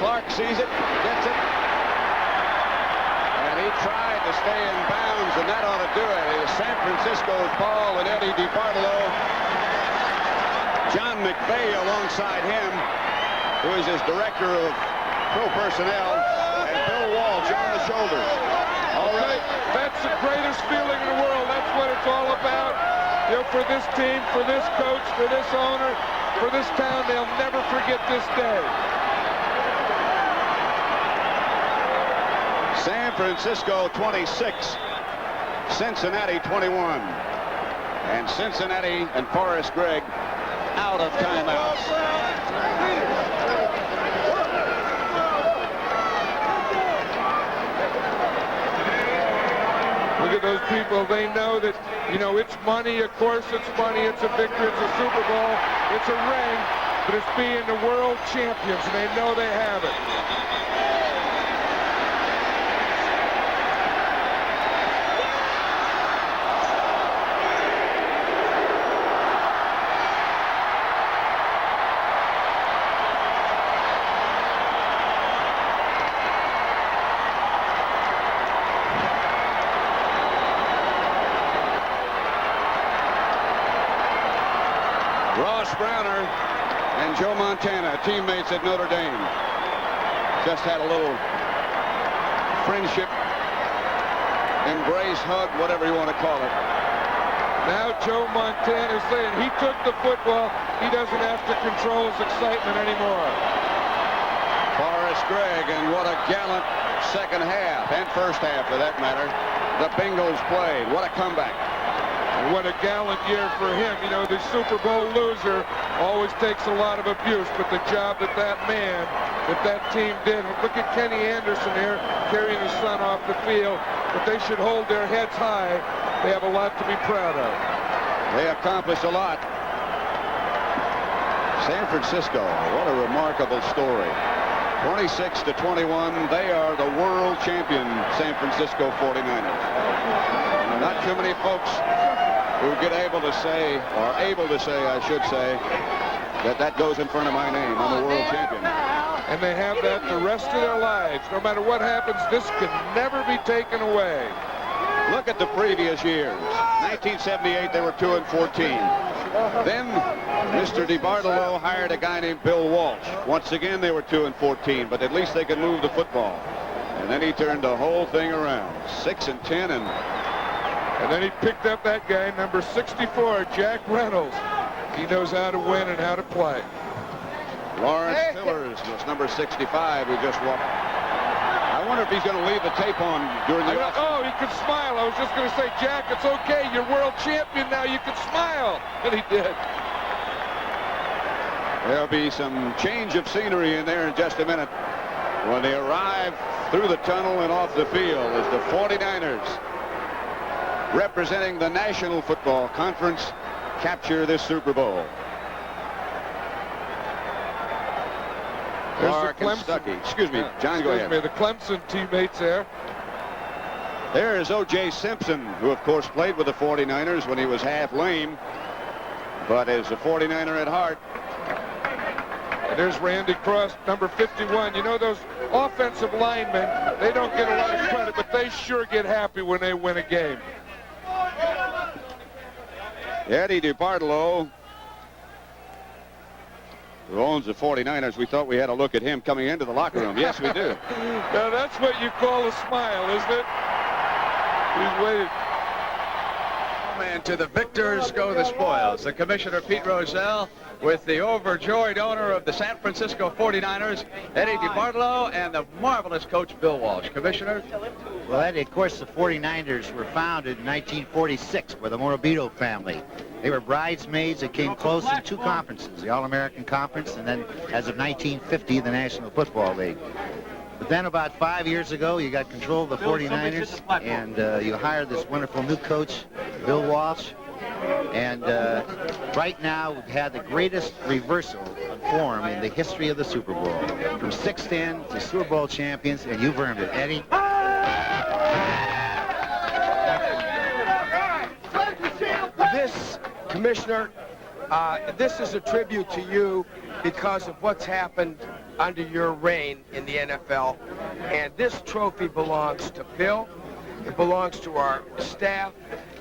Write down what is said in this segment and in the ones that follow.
Clark sees it, gets it. And he tried to stay in bounds, and that ought to do it. It is San Francisco's ball, and Eddie DiBartolo. John McVay alongside him, who is his director of pro personnel, and Bill Walsh on the shoulders. All right. That's the greatest feeling in the world. That's what it's all about. You know, for this team, for this coach, for this owner, for this town, they'll never forget this day. San Francisco 26, Cincinnati 21. And Cincinnati and Forrest Gregg out of timeouts. Look at those people. They know that, you know, it's money. Of course, it's money. It's a victory. It's a Super Bowl. It's a ring. But it's being the world champions, and they know they have it. Browner and Joe Montana, teammates at Notre Dame, just had a little friendship, embrace, hug, whatever you want to call it. Now Joe Montana is saying he took the football. He doesn't have to control his excitement anymore. Forrest Gregg, and what a gallant second half, and first half for that matter, the Bengals played. What a comeback. And what a gallant year for him. You know, the Super Bowl loser always takes a lot of abuse, but the job that that team did. Look at Kenny Anderson here carrying his son off the field, but they should hold their heads high. They have a lot to be proud of. They accomplished a lot. San Francisco, what a remarkable story. 26-21, they are the world champion San Francisco 49ers. Not too many folks who get able to say, or able to say, I should say, that goes in front of my name. I'm a world champion. And they have that the rest of their lives. No matter what happens, this can never be taken away. Look at the previous years. 1978, they were 2-14. Then Mr. DiBartolo hired a guy named Bill Walsh. Once again, they were 2-14, but at least they could move the football. And then he turned the whole thing around. 6-10, and then he picked up that guy, number 64, Jack Reynolds. He knows how to win and how to play. Lawrence Tillers was number 65, who just walked. I wonder if he's going to leave the tape on during the offseason. Oh, he could smile. I was just going to say, Jack, it's okay. You're world champion now. You can smile. And he did. There'll be some change of scenery in there in just a minute when they arrive through the tunnel and off the field as the 49ers, representing the National Football Conference, capture this Super Bowl. There's the Kentucky. Excuse me, John, go ahead. The Clemson teammates there. There is O.J. Simpson, who, of course, played with the 49ers when he was half lame, but is a 49er at heart. And there's Randy Cross, number 51. You know, those offensive linemen, they don't get a lot of credit, but they sure get happy when they win a game. Eddie DiBartolo, who owns the 49ers, we thought we had a look at him coming into the locker room. Yes, we do. Now, that's what you call a smile, isn't it? He's waiting. And to the victors go the spoils. The Commissioner Pete Rozelle with the overjoyed owner of the San Francisco 49ers, Eddie DiBartolo, and the marvelous coach Bill Walsh. Commissioner? Well, Eddie, of course, the 49ers were founded in 1946 by the Morabito family. They were bridesmaids that came close in two conferences, the All-American Conference, and then, as of 1950, the National Football League. But then about 5 years ago, you got control of the 49ers, and you hired this wonderful new coach, Bill Walsh. And right now, we've had the greatest reversal of form in the history of the Super Bowl. From 6-10 to Super Bowl champions, and you've earned it, Eddie. This, Commissioner, this is a tribute to you because of what's happened under your reign in the NFL. And this trophy belongs to Bill. It belongs to our staff.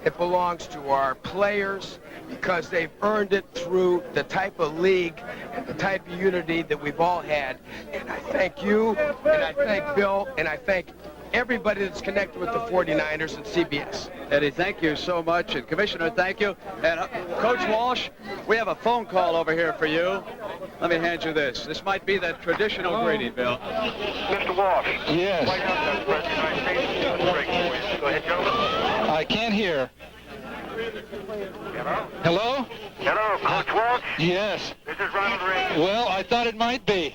It belongs to our players because they've earned it through the type of league and the type of unity that we've all had. And I thank you, and I thank Bill, and I thank everybody that's connected with the 49ers and CBS. Eddie, thank you so much. And Commissioner, thank you. And Coach Walsh, we have a phone call over here for you. Let me hand you this. This might be that traditional greeting, Bill. Mr. Walsh. Yes. White House President of the United States. Go ahead, Joe. I can't hear. Hello? Hello? Hello, Coach Walsh. Yes. This is Ronald Reagan. Well, I thought it might be.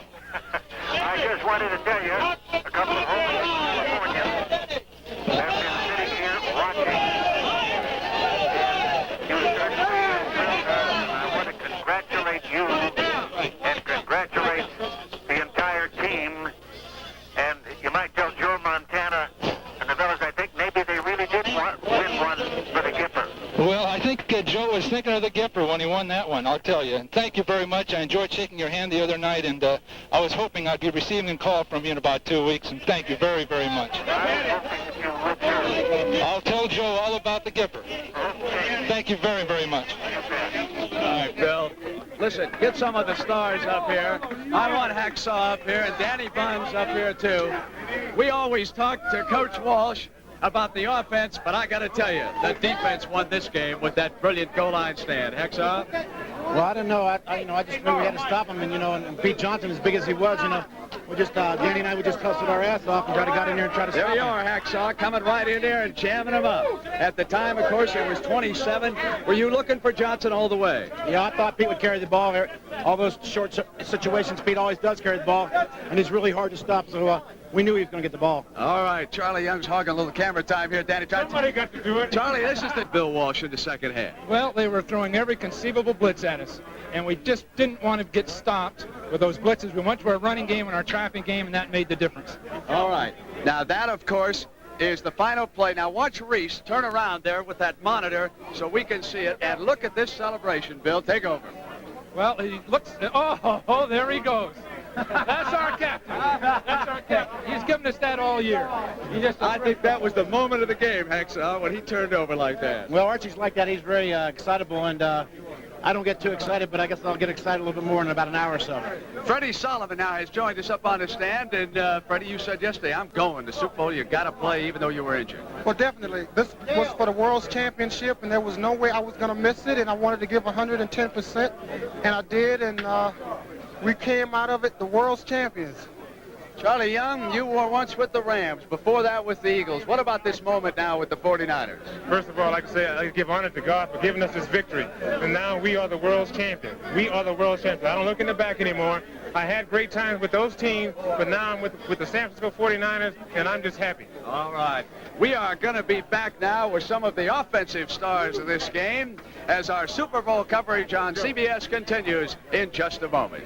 I just wanted to tell you, a couple of homies in California have been sitting here watching. And you certainly I want to congratulate you and congratulate the entire team. And you might tell Joe Montana and the fellas, I think maybe they really did win one for the Gipper. Well, I think Joe was thinking of the Gipper when he won that one, I'll tell you. And thank you very much. I enjoyed shaking your hand the other night, and I was hoping I'd be receiving a call from you in about 2 weeks, and thank you very, very much. I'll tell Joe all about the Gipper. Thank you very, very much. All right, Bill. Listen, get some of the stars up here. I want Hacksaw up here and Danny Buns up here, too. We always talk to Coach Walsh about the offense, but I got to tell you, the defense won this game with that brilliant goal line stand. Hacksaw? Well, I don't know. I just knew we had to stop him, and beat Johnson as big as he was. We just Danny and I, we just hustled our ass off and got in there and tried to stop him. There you are, Hacksaw, coming right in there and jamming him up. At the time, of course, it was 27. Were you looking for Johnson all the way? Yeah, I thought Pete would carry the ball. All those short situations, Pete always does carry the ball, and it's really hard to stop. So we knew he was going to get the ball. All right, Charlie Young's hogging a little camera time here. Danny, Somebody got to do it. Charlie, this is the Bill Walsh in the second half. Well, they were throwing every conceivable blitz at us, and we just didn't want to get stopped with those blitzes. We went to our running game and our traffic game, and that made the difference. All right. Now, that, of course, is the final play. Now, watch Reese turn around there with that monitor so we can see it. And look at this celebration, Bill. Take over. Well, he looks, oh, there he goes. That's our captain. That's our captain. He's given us that all year. I think that was the moment of the game, Hacksaw, when he turned over like that. Well, Archie's like that. He's very excitable, and I don't get too excited, but I guess I'll get excited a little bit more in about an hour or so. Freddie Solomon now has joined us up on the stand, and Freddie, you said yesterday, I'm going to Super Bowl. You got to play even though you were injured. Well, definitely. This was for the World's Championship, and there was no way I was going to miss it, and I wanted to give 110%, and I did, and we came out of it the World's Champions. Charlie Young, you were once with the Rams, before that with the Eagles. What about this moment now with the 49ers? First of all, I'd like to give honor to God for giving us this victory. And now we are the world's champion. We are the world's champion. I don't look in the back anymore. I had great times with those teams, but now I'm with the San Francisco 49ers, and I'm just happy. All right. We are going to be back now with some of the offensive stars of this game as our Super Bowl coverage on CBS continues in just a moment.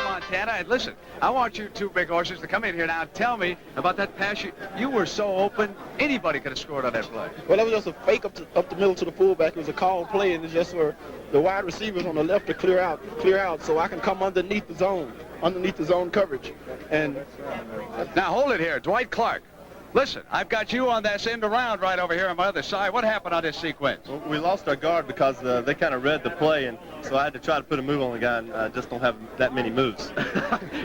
Montana, and listen, I want you two big horses to come in here now and tell me about that pass. You were so open, anybody could have scored on that play. Well, that was just a fake up the middle to the fullback. It was a call play, and it's just for the wide receivers on the left to clear out so I can come underneath the zone coverage. And now hold it here, Dwight Clark. Listen, I've got you on that end around right over here on my other side. What happened on this sequence? Well, we lost our guard because they kind of read the play, and so I had to try to put a move on the guy, and I just don't have that many moves.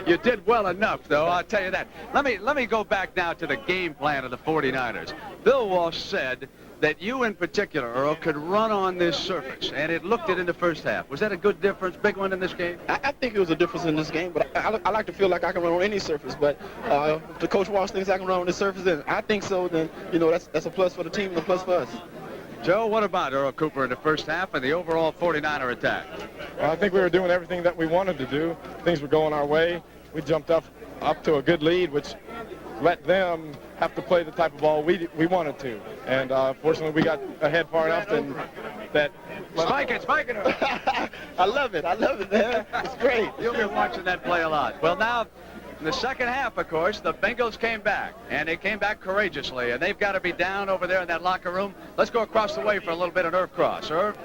You did well enough, though, I'll tell you that. Let me go back now to the game plan of the 49ers. Bill Walsh said that you in particular, Earl, could run on this surface, and it looked it in the first half. Was that a good difference, big one in this game? I think it was a difference in this game, but I like to feel like I can run on any surface. But if the Coach Walsh thinks I can run on this surface, then I think so. Then, that's a plus for the team and a plus for us. Joe, what about Earl Cooper in the first half and the overall 49er attack? Well, I think we were doing everything that we wanted to do. Things were going our way. We jumped up to a good lead, which let them have to play the type of ball we wanted to. And fortunately, we got ahead far enough that... Spike it! I love it, man. It's great. You'll be watching that play a lot. Well, now, in the second half, of course, the Bengals came back, and they came back courageously, and they've got to be down over there in that locker room. Let's go across the way for a little bit of Irv Cross. Irv?